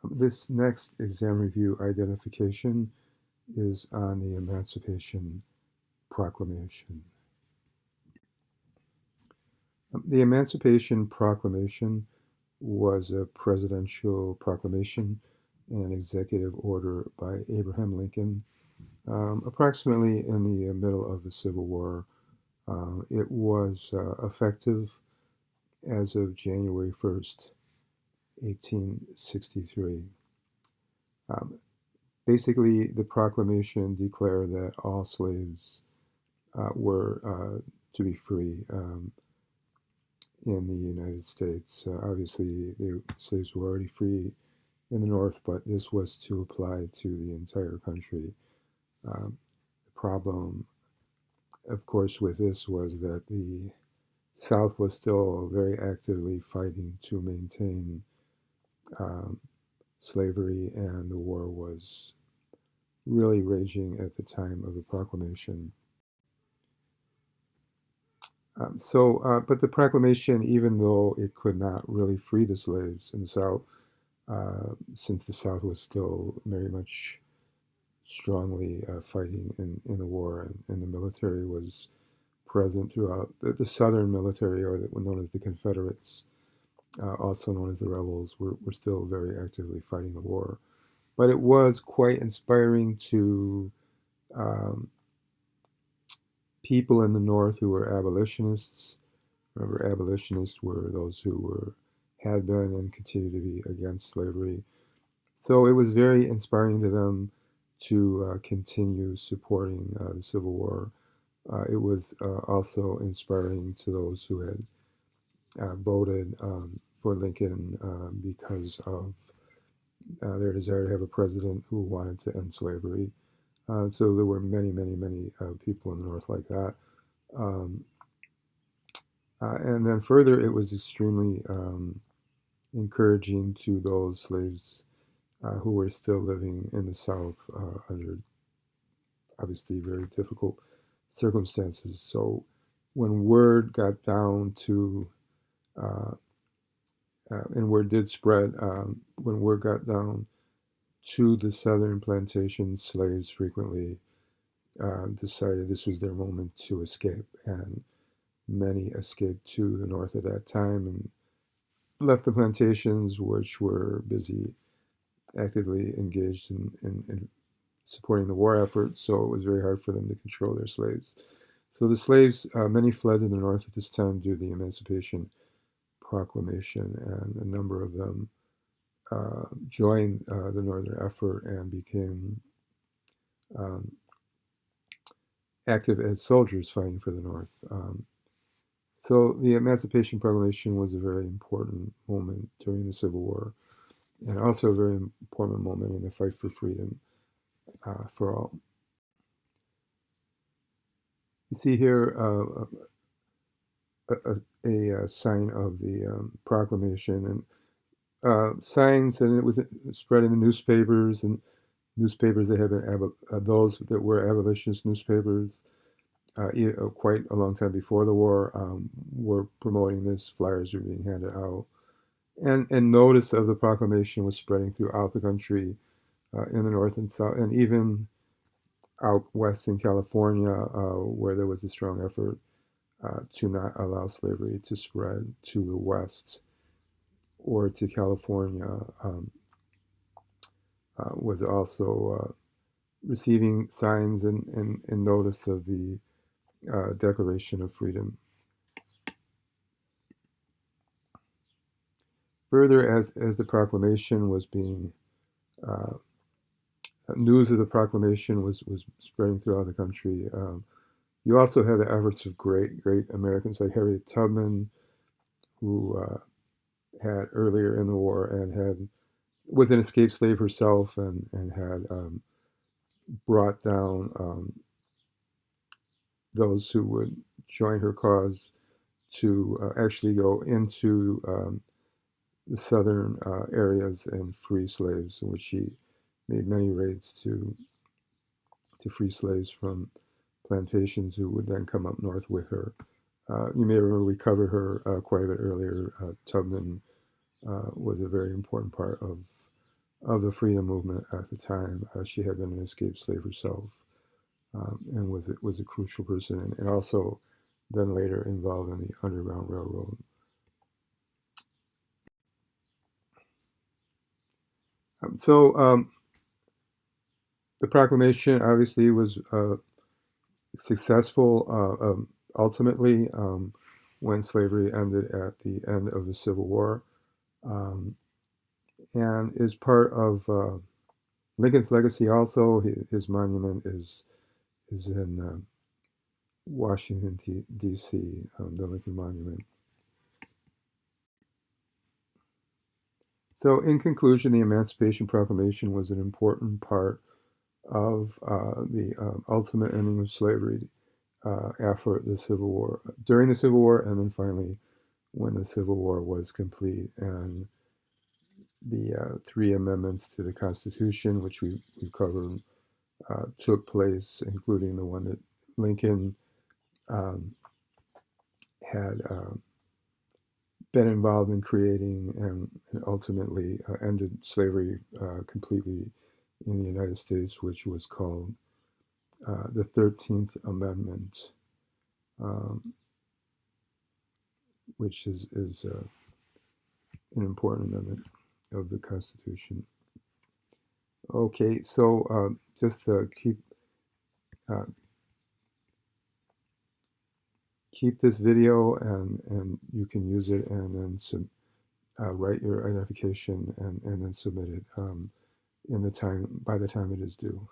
This next exam review identification is on the Emancipation Proclamation. The Emancipation Proclamation was a presidential proclamation and executive order by Abraham Lincoln, approximately in the middle of the Civil War. It was effective as of January 1st, 1863. Um, Basically, the proclamation declared that all slaves were to be free in the United States. Obviously, the slaves were already free in the North, but this was to apply to the entire country. The problem, of course, with this was that the South was still very actively fighting to maintain um, slavery, and the war was really raging at the time of the proclamation. But the proclamation, even though it could not really free the slaves in the South, since the South was still very much strongly fighting in the war, and the military was present throughout the Southern military, or that were known as the Confederates, also known as the rebels, were still very actively fighting the war. But it was quite inspiring to um, people in the North who were abolitionists. Remember, abolitionists were those who had been and continue to be against slavery. So it was very inspiring to them to continue supporting the Civil War. It was also inspiring to those who had voted for Lincoln because of their desire to have a president who wanted to end slavery. So there were many, many, many people in the North like that. Um, and then further, it was extremely encouraging to those slaves who were still living in the South under obviously very difficult circumstances. So when word got down to, uh, and word did spread, when word got down to the southern plantations, slaves frequently decided this was their moment to escape. And many escaped to the north at that time and left the plantations, which were busy, actively engaged in supporting the war effort. So it was very hard for them to control their slaves. So the slaves, many fled to the north at this time due to the Emancipation Proclamation, and a number of them joined the northern effort and became um, active as soldiers fighting for the North. So the Emancipation Proclamation was a very important moment during the Civil War, and also a very important moment in the fight for freedom for all. You see here a sign of the proclamation, and signs, and it was spread in the newspapers, and newspapers that had been those that were abolitionist newspapers quite a long time before the war were promoting this. Flyers were being handed out, and notice of the proclamation was spreading throughout the country, in the north and south, and even out west in California, where there was a strong effort to not allow slavery to spread to the west or to California, was also receiving signs and notice of the Declaration of Freedom. Further, as the proclamation was being, uh, news of the proclamation was spreading throughout the country, you also had the efforts of great Americans like Harriet Tubman, who had earlier in the war and was an escaped slave herself, and had brought down those who would join her cause to actually go into the southern areas and free slaves, in which she made many raids to free slaves from plantations who would then come up north with her. You may remember we covered her quite a bit earlier. Tubman was a very important part of of the freedom movement at the time. She had been an escaped slave herself, and was a crucial person, and also then later involved in the Underground Railroad. So the proclamation obviously was successful ultimately when slavery ended at the end of the Civil War, um, and is part of Lincoln's legacy. Also, his monument is in Washington D.C. The Lincoln Monument. So, in conclusion, the Emancipation Proclamation was an important part of the ultimate ending of slavery after the Civil War, during the Civil War, and then finally when the Civil War was complete. And the three amendments to the Constitution, which we covered, took place, including the one that Lincoln um, had been involved in creating, and ultimately ended slavery completely in the United States, which was called the 13th Amendment, um, which is an important amendment of the Constitution. Okay, so just to uh, keep this video, and you can use it, and then write your identification, and then submit it in the time by the time it is due.